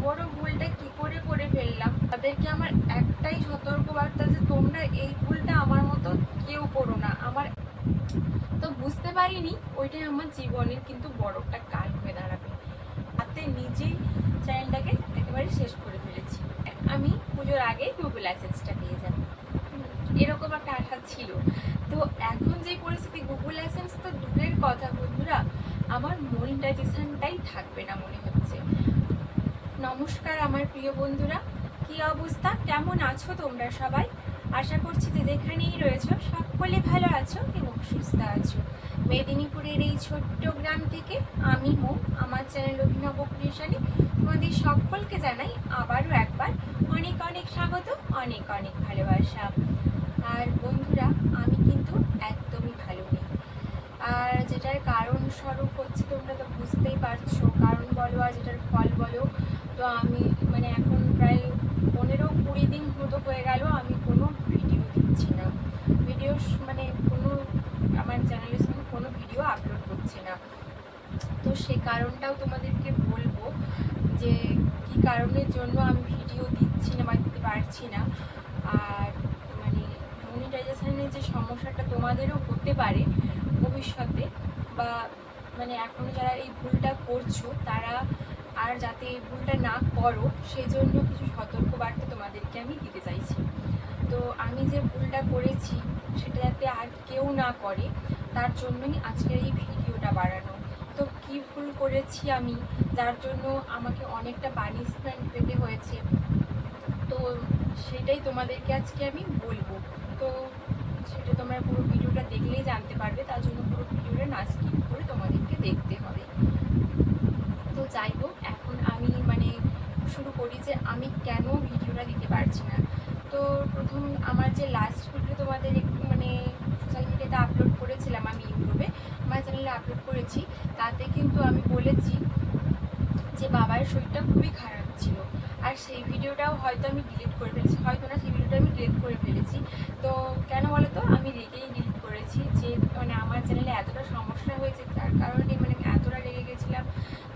বড় ভুলটা কি করে করে ফেললাম। তাদেরকে আমার একটাই সতর্কবার্তা যে তোমরা এই ভুলটা আমার মতো কেউ করো না। আমার তো বুঝতে পারিনি ওইটাই আমার জীবনের কিন্তু বড় একটা কাল হয়ে দাঁড়াবে। হাতে নিজেই চ্যানেলটাকে একেবারে শেষ করে ফেলেছি। আমি পুজোর আগে গুগল অ্যাডসেন্সটা পেয়ে যাব, এরকম একটা আশা ছিল। তো এখন যে পরিস্থিতি, গুগল অ্যাডসেন্স তো দূরের কথা বন্ধুরা, আমার মনিটাইজেশনটাই থাকবে না মনে হচ্ছে। নমস্কার আমার প্রিয় বন্ধুরা, কি অবস্থা, কেমন আছো তোমরা সবাই? আশা করছি যে যেখানেই রয়েছো সকলে ভালো আছো এবং সুস্থ আছো। মেদিনীপুরের এই ছোট্ট গ্রাম থেকে আমি আমার চ্যানেল অভিনব ক্রিয়েশনে তোমাদের সকলকে জানাই আবারও একবার অনেক অনেক স্বাগত, অনেক অনেক ভালোবাসা। আর বন্ধুরা, আমি কিন্তু একদমই ভালো নেই। আর যেটার কারণ স্বরূপ হচ্ছে তোমরা তো বুঝতেই পারছো, কারণ বলো আর যেটার ফল বলো। তো আমি এখন প্রায় 15-20 দিন মতো হয়ে গেল আমি কোনো ভিডিও দিচ্ছি না। ভিডিও কোনো আমার চ্যানেলের সঙ্গে কোনো ভিডিও আপলোড করছি না। তো সে কারণটাও তোমাদেরকে বলবো যে কি কারণের জন্য আমি ভিডিও দিচ্ছি না বা দিতে পারছি না। আর মনিটাইজেশনের যে সমস্যাটা তোমাদেরও হতে পারে ভবিষ্যতে, বা এখনো যারা এই ভুলটা করছো তারা আর যাতে এই ভুলটা না করো সেই জন্য কিছু সতর্কবার্তা তোমাদেরকে আমি দিতে চাইছি। তো আমি যে ভুলটা করেছি সেটা যাতে আর কেউ না করে তার জন্যই আজকের এই ভিডিওটা বানানো। তো কি ভুল করেছি আমি, যার জন্য আমাকে অনেকটা পানিশমেন্ট পেতে হয়েছে, তো সেটাই তোমাদেরকে আজকে আমি বলবো। তো সেটা তোমরা পুরো ভিডিওটা দেখলেই জানতে পারবে, তার জন্য পুরো ভিডিওটা না স্কিপ করে তোমাদেরকে দেখতে হবে। তো যাই হোক, এখন আমি শুরু করি যে আমি কেন ভিডিওটা দিতে পারছি না। তো প্রথম আমার যে লাস্ট ভিডিও তোমাদের সোশ্যাল মিডিয়াতে আপলোড করেছিলাম, আমি ইউটিউবে আমার চ্যানেলে আপলোড করেছি, তাতে কিন্তু আমি বলেছি যে বাবার শরীরটা খুবই খারাপ ছিল। আর সেই ভিডিওটাও হয়তো আমি ডিলিট করে ফেলেছি, হয়তো না, সেই ভিডিওটা আমি ডিলিট করে ফেলেছি। তো কেন বলো তো, আমি রেগেই ডিলিট করেছি যে আমার চ্যানেলে এতটা সমস্যা হয়েছে, তার কারণে এতটা রেগে গেছিলাম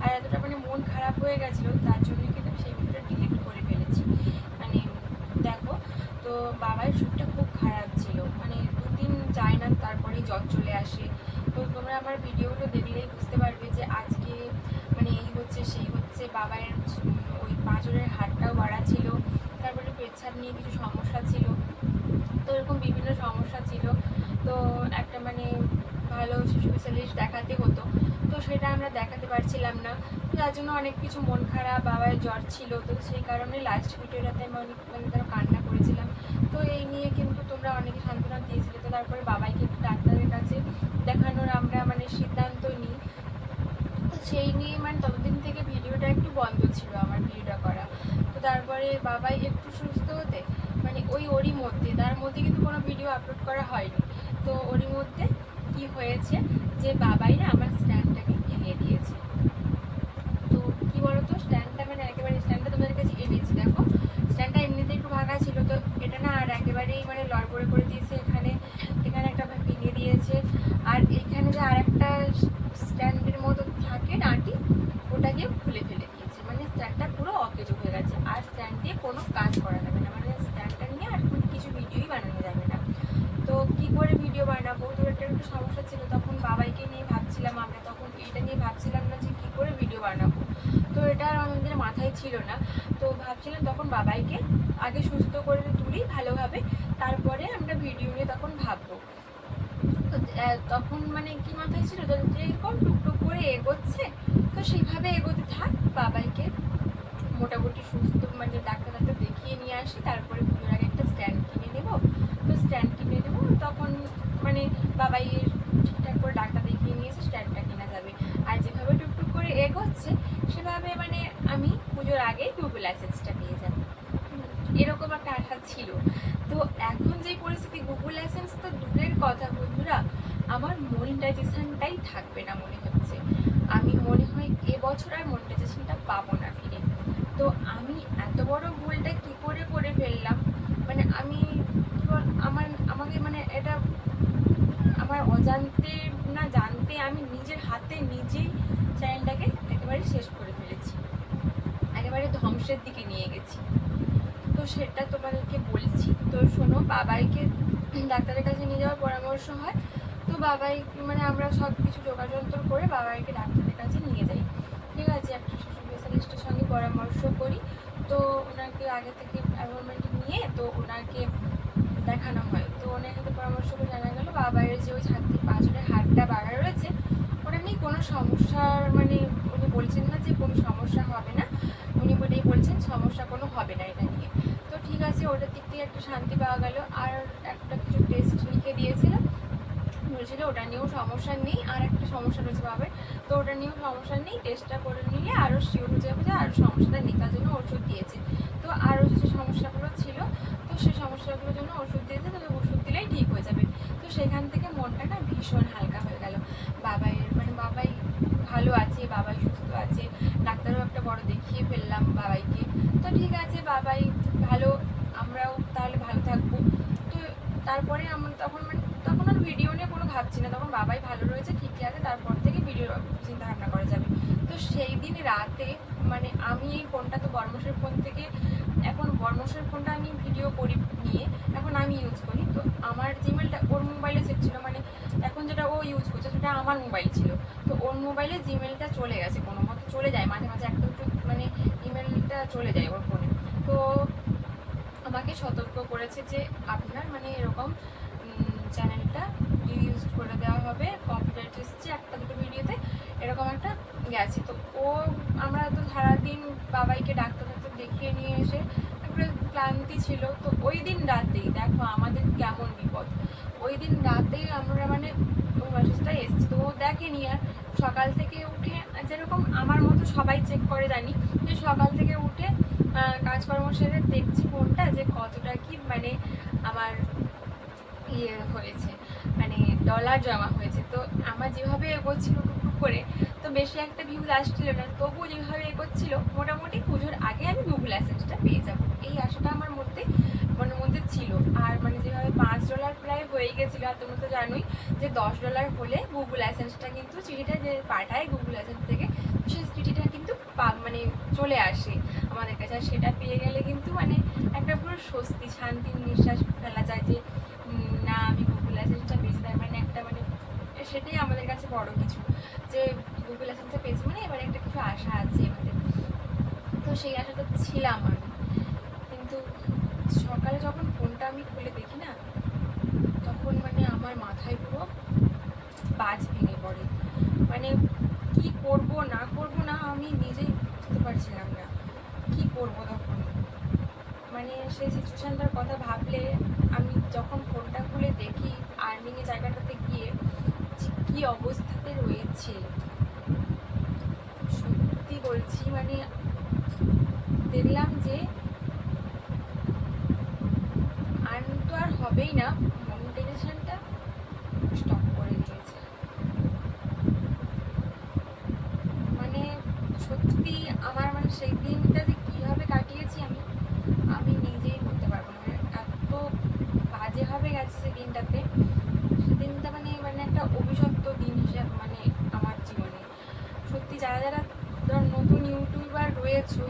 আর এতটা মন খারাপ হয়ে গেছিলো, তার জন্য কিন্তু সেই ভিডিওটা ডিলিট করে ফেলেছি। দেখো, তো বাবার শরীরটা খুব খারাপ ছিল, 2 দিন যায় না তারপরেই জ্বর চলে আসে। তো তোমরা আমার ভিডিওগুলো দেখলেই বুঝতে পারবে যে আজকে এই হচ্ছে সেই হচ্ছে। বাবার ওই পাঁজরের হাড়টাও বাড়া ছিল, তারপরে পেচ্ছাপ নিয়ে কিছু সমস্যা ছিল, তো এরকম বিভিন্ন সমস্যা ছিল। তো একটা ভালো স্পেশালিস্ট দেখাতে হতো, তো সেটা আমরা দেখাতে পারছিলাম না, যার জন্য অনেক কিছু মন খারাপ, বাবার জ্বর ছিল। তো সেই কারণে লাস্ট ভিডিওটাতে আমি অনেক কান্না করেছিলাম। তো এই নিয়ে কিন্তু তোমরা অনেকে সান্ত্বনা দিয়েছিলে। তো তারপরে বাবাইকে একটু ডাক্তারের কাছে দেখানোর আমরা সিদ্ধান্ত নিই। তো সেই নিয়ে ততদিন থেকে ভিডিওটা একটু বন্ধ ছিল আমার ভিডিওটা করা। তো তারপরে বাবাই একটু সুস্থ হতে ওরই মধ্যে, তার মধ্যে কিন্তু কোনো ভিডিও আপলোড করা হয়নি। তো ওরই মধ্যে কি হয়েছে যে বাবাই না আমার স্ট্যান্ডটাকে ভেঙে দিয়েছে। তো কি বলতো, স্ট্যান্ডটা একেবারে স্ট্যান্ডটা তোমাদের কাছে এনেছি, দেখো স্ট্যান্ডটা এমনিতে একটু ভাঙা ছিল, তো এটা না আর একেবারেই লড়বড়ে করে দিয়েছে। এখানে একটা ভেঙে দিয়েছে, আর এখানে যে আর একটা স্ট্যান্ডের মতো থাকে নাটি, ওটাকে খুলে ফেলে দিয়েছে। স্ট্যান্ডটা পুরো অকেজো হয়ে গেছে, আর স্ট্যান্ড দিয়ে কোনো কাজ করা যাবে না, স্ট্যান্ডটা নিয়ে আর কিছু ভিডিওই বানানো যাবে না। তো কি করে ভিডিও বানাবো, তো এটা একটু সমস্যা ছিল। তখন বাবাইকে নিয়ে ভাবছিলাম, আমরা তখন এটা নিয়ে ভাবছিলাম না যে কী করে ভিডিও বানাবো, তো এটা আর আমাদের মাথায় ছিল না। তো ভাবছিলাম তখন বাবাইকে আগে সুস্থ করে তুলি ভালোভাবে, তারপরে আমরা ভিডিও নিয়ে তখন ভাববো। তো তখন কি মাথায় ছিল, যে এরকম টুকটুক করে এগোচ্ছে, তো সেইভাবে এগোতে থাক, বাবাইকে মোটামুটি সুস্থ ডাক্তার দেখিয়ে নিয়ে আসি, তারপরে পুজোর আগে একটা স্ট্যান্ড কিনে নেবো। তো স্ট্যান্ড কিনে নেবো, তখন বাবাইয়ের ঠিকঠাক করে ডাক্তার দেখিয়ে নিয়ে এসে স্ট্যান্ডটা কেনা যাবে। আর যেভাবে টুকটুক করে এগোচ্ছে সেভাবে আমি পুজোর আগে গুগল অ্যাডসেন্সটা পেয়ে যাবো, এরকম একটা আশা ছিল। তো এখন যে পরিস্থিতি, গুগল অ্যাডসেন্স তো দূরের কথা বন্ধুরা, আমার মনিটাইজেশনটাই থাকবে না মনে হচ্ছে। আমি মনে হয় এবছর আর মনিটাইজেশনটা পাবো না ফিরে। তো আমি এত বড় ভুলটা কি করে করে ফেললাম, আমি আমাকে এটা আমার অজান্তে না জানতে আমি নিজের হাতে নিজেই চ্যানেলটাকে একেবারে শেষ করে ফেলেছি, একেবারে একেবারে ধ্বংসের দিকে নিয়ে গেছি। তো সেটা তোমাদেরকে বলছি। তো শোনো, বাবাইকে ডাক্তারের কাছে নিয়ে যাওয়ার পরামর্শ হয়। তো বাবাই মানে আমরা সব কিছু যোগাযন্ত্র করে বাবাইকে ডাক্তারের কাছে নিয়ে যাই। ঠিক আছে, একটা শিশু স্পেশালিস্টের সঙ্গে পরামর্শ করি। তো ওনাকে আগে থেকে অ্যাপয়েন্টমেন্ট নিয়ে তো ওনাকে দেখানো হয়। তো ওনার সাথে পরামর্শ করে জানা গেল বাবাইয়ের যে ওই ছাতির পাঁজরের হাড়টা বাড়া রয়েছে ওটা নিয়ে কোনো সমস্যার মানে উনি বলছেন না যে কোনো সমস্যা হবে না, উনি ওটাই বলছেন সমস্যা কোনো হবে না এটা নিয়ে। তো ঠিক আছে, ওটার দিক থেকে একটা শান্তি পাওয়া গেল। আর একটা কিছু টেস্ট লিখে দিয়েছিল, বলছিল ওটা নিয়েও সমস্যা নেই। আর একটা সমস্যা রয়েছে বাবার, তো ওটা নিয়েও সমস্যা নেই, টেস্টটা করে নিলে আরও শিওর হয়ে যাবে যে আরও সমস্যাটা নেই, তার জন্য ওষুধ দিয়েছে। তো আরও যে সমস্যাগুলো ছিল তো সেই সমস্যাগুলোর জন্য ওষুধ দিয়েছে, তো ওষুধ দিলেই ঠিক হয়ে যাবে। তো সেখান থেকে মনটা না ভীষণ হালকা হয়ে গেল। বাবাইয়ের মানে বাবাই ভালো আছে, বাবাই সুস্থ আছে, ডাক্তারও একটা বড় দেখিয়ে ফেললাম বাবাইকে। তো ঠিক আছে, বাবাই ভালো, আমরাও তাহলে ভালো থাকবো। তো তারপরে আমরা তখন আর ভিডিও নিয়ে কোনো ভাবছি না, তখন বাবাই ভালো রয়েছে, ঠিকই আছে, তারপর থেকে ভিডিও চিন্তা ভাবনা করা যাবে। তো সেই দিন রাতে মানে আমি এই ফোনটা তো বর্মশের ফোন থেকে, এখন বর্মশের ফোনটা আমি ভিডিও করি নিয়ে এখন আমি ইউজ করি। তো আমার জিমেলটা ওর মোবাইলে সেট ছিল, মানে এখন যেটা ও ইউজ করছে সেটা আমার মোবাইল ছিল। তো ওর মোবাইলে জিমেলটা চলে গেছে, কোনো মতো চলে যায়, মাঝে মাঝে একটা দুটো মানে ইমেলটা চলে যায় ওর ফোনে। তো আমাকে সতর্ক করেছে যে আপনার মানে এরকম চ্যানেলটা ইউজ করে দেওয়া হবে, কপিরাইট এসছে একটা দুটো ভিডিওতে, এরকম একটা গেছে। তো আমরা তো সারাদিন বাবাইকে ডাক্তার দেখিয়ে নিয়ে এসে একটা ক্লান্তি ছিল। তো ওই দিন রাতেই দেখো আমাদের কেমন বিপদ, ওই দিন রাতেই আমরা মানে ওই মেসেজটা এসছে, তো ও দেখেনি। আর সকাল থেকে উঠে যেরকম আমার মতো সবাই চেক করে জানি যে সকাল থেকে উঠে কাজকর্ম সেরে দেখছি ফোনটা যে কতটা কি মানে আমার ইয়ে হয়েছে, মানে ডলার জমা হয়েছে। তো আমার যেভাবে এগোচ্ছিল টুকটুক করে, তো বেশি একটা ভিউজ আসছিল না, তবুও যেভাবে এগোচ্ছিল মোটামুটি পুজোর আগে আমি গুগল অ্যাডসেন্সটা পেয়ে যাবো, এই আশাটা আমার মনের মধ্যে ছিল। আর মানে যেভাবে $5 প্রায় হয়ে গেছিলো, আর তোমরা তো জানোই যে $10 হলে গুগল অ্যাডসেন্সটা কিন্তু চিঠিটা যে পাঠায় গুগল অ্যাডসেন্স থেকে, সেই চিঠিটা কিন্তু মানে চলে আসে আমাদের কাছে। আর সেটা পেয়ে গেলে কিন্তু মানে একটা পুরো স্বস্তি শান্তির নিঃশ্বাস ফেলা যায় যে না আমি গুগল অ্যাডসেন্সটা পেয়েছি, তার মানে একটা মানে সেটাই আমাদের কাছে বড় কিছু, যে গুগল অ্যাডসেন্সটা পেয়েছি মানে এবার একটা কিছু আশা আছে আমাদের। তো সেই আশাটা ছিলাম আমি। কিন্তু সকালে যখন ফোনটা আমি খুলে দেখি না, তখন মানে আমার মাথায় পুরো বাজ ভেঙে পড়ে। মানে কি করব না আমি নিজেই বুঝতে পারছিলাম না কি করব তখন। মানে সেই সিচুয়েশানটার কথা ভাবলে আমি যখন ফোনটা খুলে দেখি আর্নিংয়ের জায়গাটাতে গিয়ে কি অবস্থাতে রয়েছে, সত্যি বলছি মানে দেখলাম যে আর্ন তো আর হবেই না, মনিটাইজেশনটা স্টপ করে দিয়েছে। মানে সত্যি আমার মানে সেই দিনটা যে কীভাবে কাটিয়েছি আমি নিজেই বলতে পারবো না, মানে এত বাজেভাবে গেছে সেই দিনটাতে। সেদিনটা মানে মানে একটা অভিশপ্ত দিন হিসাবে মানে আমার জীবনে। সত্যি যারা যারা নতুন ইউটিউবার রয়েছে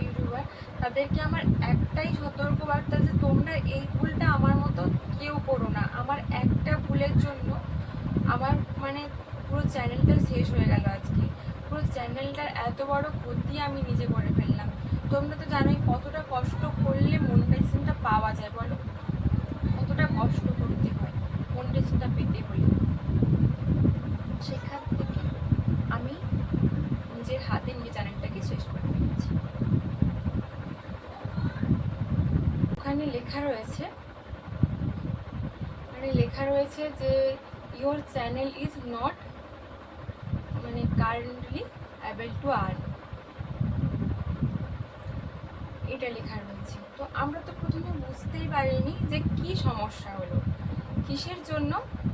তাদেরকে আমার একটাই সতর্কবার্তা যে তোমরা এই ভুলটা আমার মতো কেউ করো না। আমার একটা ভুলের জন্য আমার মানে পুরো চ্যানেলটা শেষ হয়ে গেল আজকে, পুরো চ্যানেলটার এত বড় ক্ষতি আমি নিজে করে ফেললাম। তোমরা তো জানোই কতটা কষ্ট করলে মনিটাইজেশনটা পাওয়া যায়, বলো কতটা কষ্ট করতে হয় মনিটাইজেশনটা পেতে হলে। সেখান থেকে আমি নিজের হাতে নিজের চ্যানেলটাকে শেষ করে ফেলেছি। ওখানে লেখা রয়েছে যে ইয়োর চ্যানেল ইজ নট মানে কারেন্টলি অ্যাবল টু আর্ন, এটা লেখা রয়েছে। তো আমরা তো প্রথমে বুঝতেই পারিনি যে কি সমস্যা হলো, কিসের জন্য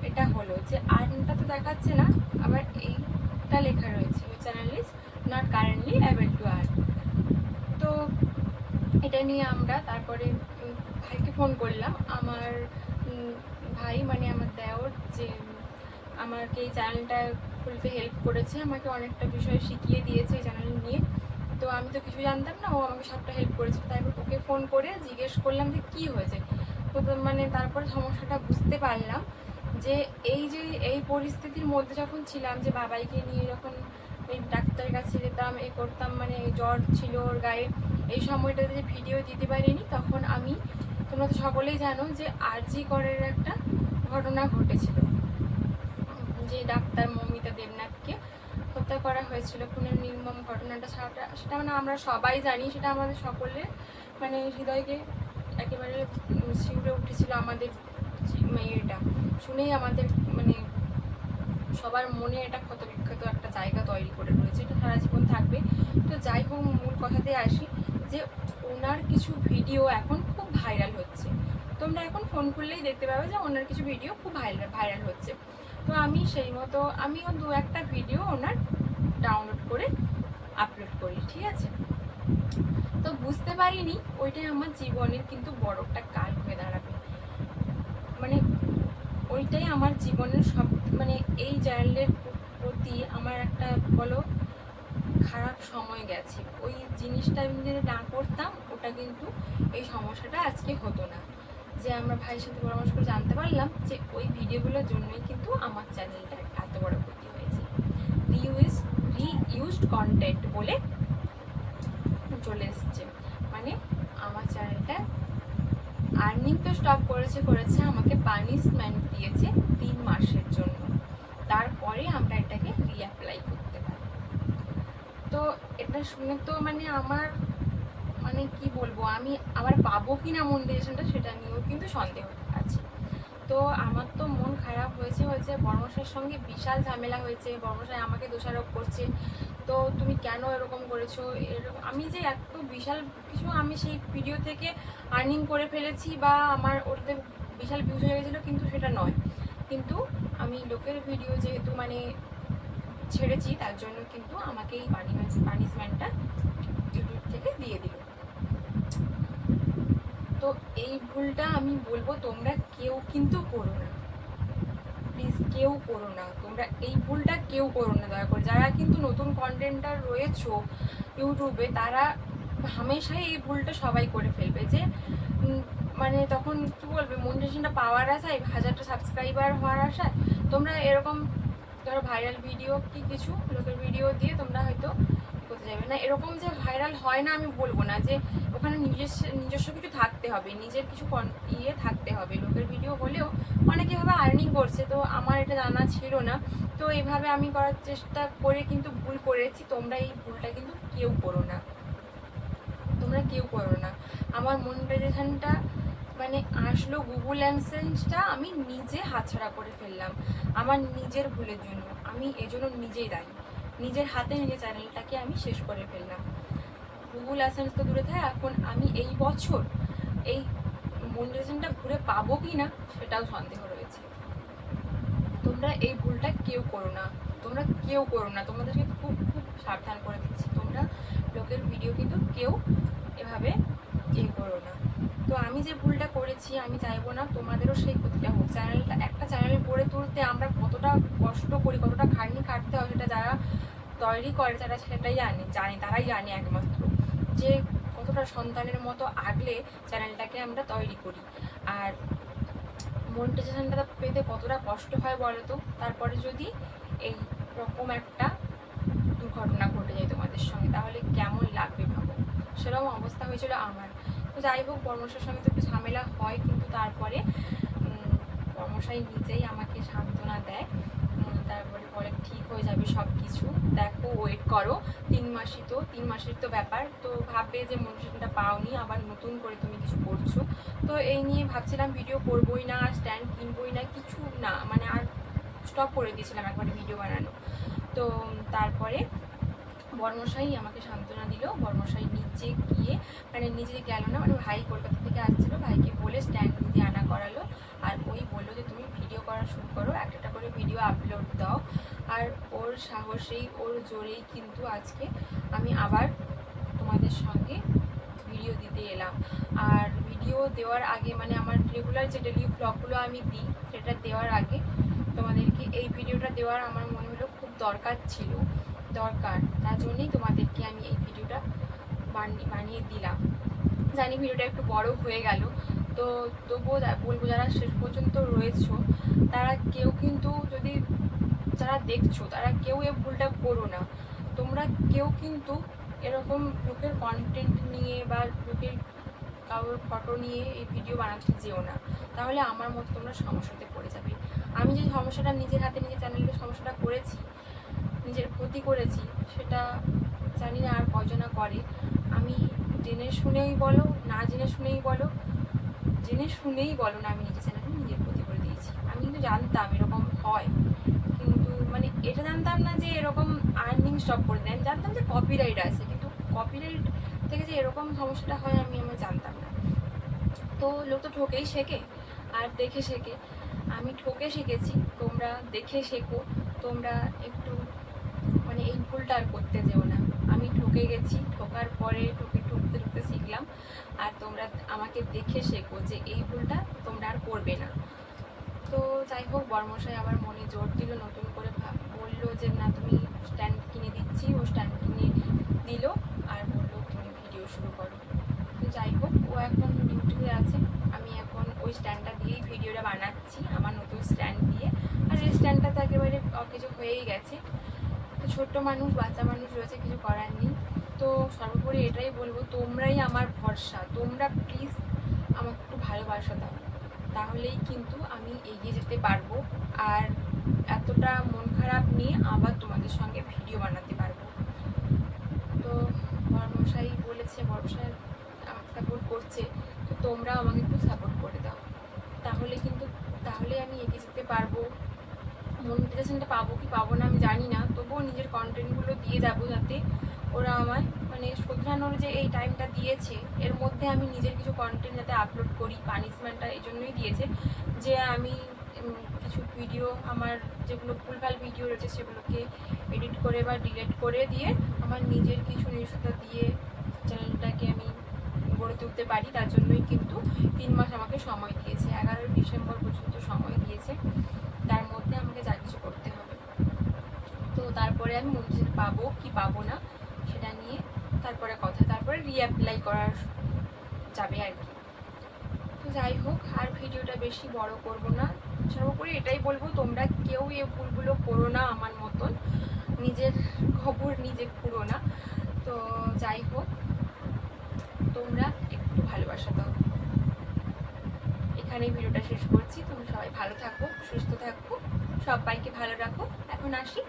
এটা হলো, যে আর্নটা তো দেখাচ্ছে না, আবার এইটা লেখা রয়েছে your channel is not currently able to earn. তো এটা নিয়ে আমরা তারপরে ভাইকে ফোন করলাম। আমার ভাই মানে আমার দেওর, যে আমাকে এই চ্যানেলটা খুলতে হেল্প করেছে, আমাকে অনেকটা বিষয় শিখিয়ে দিয়েছে এই চ্যানেল নিয়ে। তো আমি তো কিছু জানতাম না, ও আমাকে সবটা হেল্প করেছে। তারপর ওকে ফোন করে জিজ্ঞেস করলাম যে কী হয়েছে। তো মানে তারপর সমস্যাটা বুঝতে পারলাম যে এই পরিস্থিতির মধ্যে যখন ছিলাম, যে বাবাইকে নিয়ে যখন এই ডাক্তারের কাছে যেতাম, করতাম, মানে জ্বর ছিল ওর গায়ে, এই সময়টাতে যে ভিডিও দিতে পারিনি, তখন আমি, তোমরা তো সকলেই জানো যে আরজি করের একটা ঘটনা ঘটেছিল, যে ডাক্তার মৌমিতা দেবনাথকে হত্যা করা হয়েছিল, খুনের নির্মম ঘটনাটা, সেটা মানে আমরা সবাই জানি, সেটা আমাদের সকলের মানে হৃদয়কে একেবারে শিউরে উঠেছিল। আমাদের এটা শুনেই আমাদের মানে সবার মনে এটা ক্ষতবিক্ষত একটা জায়গা তৈরি করে রয়েছে, এটা সারা জীবন থাকবে। তো যাই হোক, মূল কথাতে আসি যে ওনার কিছু ভিডিও এখন খুব ভাইরাল হচ্ছে। তোমরা এখন ফোন খুললেই দেখতে পাবে যে ওনার কিছু ভিডিও খুব ভাইরাল হচ্ছে। তো আমি সেই মতো আমিও 2-1টা ভিডিও ওনার ডাউনলোড করে আপলোড করি, ঠিক আছে। তো বুঝতে পারিনি ওইটাই আমার জীবনের কিন্তু বড় একটা কাল হয়ে দাঁড়াবে, মানে ওইটাই আমার জীবনের সব, মানে এই চ্যানেলের প্রতি আমার একটা বলো খারাপ সময় গেছে। ওই জিনিসটা আমি যদি না করতাম, ওটা কিন্তু এই সমস্যাটা আজকে হতো না। যে আমরা ভাইয়ের সাথে পরামর্শ করে জানতে পারলাম যে ওই ভিডিওগুলোর জন্যই কিন্তু আমার চ্যানেলটা এত বড় ক্ষতি হয়েছে। রিইউজড কন্টেন্ট বলে চলে এসছে, মানে আমার চ্যানেলটা আর্নিং তো স্টপ করেছে, আমাকে পানিশমেন্ট দিয়েছে 3 মাসের জন্য। তারপরে আমরা এটাকে রিঅ্যাপ্লাই করতে পারি। তো এটা শুনে তো মানে আমার মানে কি বলবো, আমি আবার পাবো কি না মনিটাইজেশনটা সেটা নিয়েও কিন্তু সন্দেহ আছে। তো আমার তো মন খারাপ হয়েছে। বর্মশাইয়ের সঙ্গে বিশাল ঝামেলা হয়েছে, বর্মশাই আমাকে দোষারোপ করছে, তো তুমি কেন এরকম করেছো, এরকম আমি যে এত বিশাল কিছু আমি সেই ভিডিও থেকে আর্নিং করে ফেলেছি বা আমার ওটাতে বিশাল ভিউজ হয়ে গেছিলো, কিন্তু সেটা নয়। কিন্তু আমি লোকের ভিডিও যেহেতু মানে ছেড়েছি, তার জন্য কিন্তু আমাকে এই পানিশমেন্টটা ইউটিউব থেকে দিয়ে দিল। তো এই ভুলটা আমি বলবো তোমরা কেউ কিন্তু করো না, প্লিজ কেউ করো না, তোমরা এই ভুলটা কেউ করো না দয়া করে। যারা কিন্তু নতুন কন্টেন্টার রয়েছো ইউটিউবে, তারা হামেশাই এই ভুলটা সবাই করে ফেলবে, যে মানে তখন কি বলবে, মনিটাইজেশনটা পাওয়ার আশায়, 1000টা সাবস্ক্রাইবার হওয়ার আশায় তোমরা এরকম ধরো ভাইরাল ভিডিও কি কিছু লোকের ভিডিও দিয়ে তোমরা হয়তো করতে যাবে না। এরকম যে ভাইরাল হয় না আমি বলবো না, যে ওখানে নিজস্ব কিছু থাকতে হবে, নিজের কিছু থাকতে হবে। লোকের ভিডিও হলেও অনেকে এভাবে আর্নিং করছে, তো আমার এটা জানা ছিল না। তো এইভাবে আমি করার চেষ্টা করে কিন্তু ভুল করেছি। তোমরা এই ভুলটা কিন্তু কেউ করো না, তোমরা কেউ করো না। আমার মনিটাইজেশনটা মানে আসলো, গুগল অ্যাডসেন্সটা আমি নিজে হাতছাড়া করে ফেললাম আমার নিজের ভুলের জন্য। আমি এজন্য নিজেই দায়ী, নিজের হাতে নিজের চ্যানেলটাকে আমি শেষ করে ফেললাম। গুগল অ্যাডসেন্স তো দূরে থাকে, এখন আমি এই বছর এই মনিটাইজেশনটা ঘুরে পাবো কি না সেটাও সন্দেহ রয়েছে। তোমরা এই ভুলটা কেউ করো না, তোমরা কেউ করো না, তোমাদেরকে খুব খুব সাবধান করে দিচ্ছি। তোমরা লোকের ভিডিও কিন্তু কেউ এভাবে করো না। তো আমি যে ভুলটা করেছি, আমি চাইবো না তোমাদেরও সেই ক্ষতিটা হোক। একটা চ্যানেল গড়ে তুলতে আমরা কতটা কষ্ট করি, কতটা খাটতে হয়, সেটা যারা তৈরি করে তারা সেটাই জানে তারাই জানে একমাত্র, যে কতটা সন্তানের মতো আগলে চ্যানেলটাকে আমরা তৈরি করি। আর মনিটাইজেশনটা পেতে কতটা কষ্ট হয় বলো তো। তারপরে যদি এই রকম একটা দুর্ঘটনা ঘটে যায় তোমাদের সঙ্গে, তাহলে কেমন লাগবে ভাবো। সেরকম অবস্থা হয়েছিল আমার। তো যাই হোক, বর্মশাইয়ের সঙ্গে তো একটু ঝামেলা হয়, কিন্তু তারপরে বর্মশাই নিজেই আমাকে সান্ত্বনা দেয়, তারপরে বলে ঠিক হয়ে যাবে সব কিছু, দেখো ওয়েট করো 3 মাসই তো, 3 মাসের তো ব্যাপার। তো ভাববে যে মনিটাইজেশনটা পাওনি, আবার নতুন করে তুমি কিছু করছো। তো এই নিয়ে ভাবছিলাম ভিডিও করবোই না, স্ট্যান্ড কিনবোই না, কিছু না, মানে আর স্টপ করে দিয়েছিলাম একবারে ভিডিও বানানো। তো তারপরে বর্মশাই আমাকে সান্ত্বনা দিল। বর্মশাই নিজে গিয়ে, মানে নিজে গেল না, মানে ভাই কলকাতা থেকে আসছিলো, ভাইকে বলে স্ট্যান্ড নিজে আনা করালো। আর ওই বললো যে তুমি ভিডিও করা শুরু করো, একটা করে ভিডিও আপলোড দাও। আর ওর সাহসেই, ওর জোরেই কিন্তু আজকে আমি আবার তোমাদের সঙ্গে ভিডিও দিতে এলাম। আর ভিডিও দেওয়ার আগে, মানে আমার রেগুলার যে ডেলি ব্লগগুলো আমি দিই, সেটা দেওয়ার আগে তোমাদেরকে এই ভিডিওটা দেওয়ার আমার মনে হলো খুব দরকার ছিল, দরকার, তার জন্যই তোমাদেরকে আমি এই ভিডিওটা বানিয়ে দিলাম। জানি ভিডিওটা একটু বড় হয়ে গেল, তো তবুও বলবো যারা শেষ পর্যন্ত রয়েছো তারা কেউ কিন্তু, যদি যারা দেখছো তারা কেউ এই ভুলটা করো না। তোমরা কেউ কিন্তু এরকম লোকের কন্টেন্ট নিয়ে বা লোকের কারোর ফটো নিয়ে এই ভিডিও বানাতে যেও না, তাহলে আমার মতো তোমরা সমস্যাতে পড়ে যাবে। আমি যে সমস্যাটা নিজের হাতে নিজের চ্যানেলে সমস্যাটা করেছি, নিজের ক্ষতি করেছি, সেটা জানি না আর কজনা করে। আমি জেনে শুনেই বলো, না জেনে শুনেই বলো, জেনে শুনেই বলো না, আমি নিজের চ্যানেলে নিজের ক্ষতি করে দিয়েছি। আমি কিন্তু জানতাম এরকম হয়, কিন্তু মানে এটা জানতাম না যে এরকম আর্নিং স্টপ করে দেয়। আমি জানতাম যে কপিরাইট আছে, কিন্তু কপিরাইট থেকে যে এরকম সমস্যাটা হয় আমি জানতাম না। তো লোক তো ঠকেই শেখে আর দেখে শেখে, আমি ঠকে শিখেছি, তোমরা দেখে শেখো। তোমরা একটু মানে এই ভুলটা আর করতে যেও না। আমি ঠকে গেছি, ঠকার পরে ঠকতে ঠকতে শিখলাম, আর তোমরা আমাকে দেখে শেখো যে এই ভুলটা তোমরা আর করবে না। তো যাই হোক, বর্মশাই আবার মনে জোর দিল, নতুন করে বললো যে না তুমি স্ট্যান্ড কিনে দিচ্ছি। ও স্ট্যান্ড কিনে দিল আর বললো তুমি ভিডিও শুরু করো। তো যাই হোক, ও এখন ডিউটিতে আছে, আমি এখন ওই স্ট্যান্ডটা দিয়েই ভিডিওটা বানাচ্ছি, আমার নতুন স্ট্যান্ড দিয়ে। আর এই স্ট্যান্ডটা তো একেবারে কিছু হয়েই গেছে। তো ছোট্ট মানুষ, বাচ্চা মানুষ রয়েছে, কিছু করার নেই। তো সর্বোপরি এটাই বলবো, তোমরাই আমার ভরসা। তোমরা প্লিজ আমাকে একটু ভালোবাসা দাও, তাহলেই কিন্তু আমি এগিয়ে যেতে পারবো, আর এতটা মন খারাপ নিয়ে আবার তোমাদের সঙ্গে ভিডিও বানাতে পারবো। তো বর্মশাই বলেছে, বর্মশাই আমাকে সাপোর্ট করছে, তো তোমরা আমাকে একটু সাপোর্ট করে দাও, তাহলে আমি এগিয়ে যেতে পারবো। মনিটাইজেশনটা পাবো কি পাবো না আমি জানি না, তবুও নিজের কন্টেন্টগুলো দিয়ে যাবো, যাতে ওরা আমায় মানে শোধরানোর যে এই টাইমটা দিয়েছে এর মধ্যে আমি নিজের কিছু কন্টেন্ট যাতে আপলোড করি। পানিশমেন্টটা এই জন্যই দিয়েছে যে আমি কিছু ভিডিও, আমার যেগুলো ভুলভাল ভিডিও রয়েছে সেগুলোকে এডিট করে বা ডিলিট করে দিয়ে আমার নিজের কিছু নিজস্বতা দিয়ে চ্যানেলটাকে আমি গড়ে তুলতে পারি। তার জন্যই কিন্তু 3 মাস আমাকে সময় দিয়েছে, 11 ডিসেম্বর পর্যন্ত সময় দিয়েছে। তার মধ্যে আমাকে যা কিছু করতে হবে। তো তারপরে আমি মনিটাইজেশন পাবো কি পাবো না সেটা নিয়ে তারপরে কথা, তারপরে রিঅ্যাপ্লাই করার যাবে আর কি। তো যাই হোক, আর ভিডিওটা বেশি বড় করব না। সর্বোপরি এটাই বলবো, তোমরা কেউ এই ভুলগুলো করো না আমার মতন, নিজের খবর নিজে খুঁড়ো না। তো যাই হোক, তোমরা একটু ভালোবাসা দাও। এখানেই ভিডিওটা শেষ করছি। তোমরা সবাই ভালো থাকো, সুস্থ থাকো, সবাইকে ভালো রাখো। এখন আসি।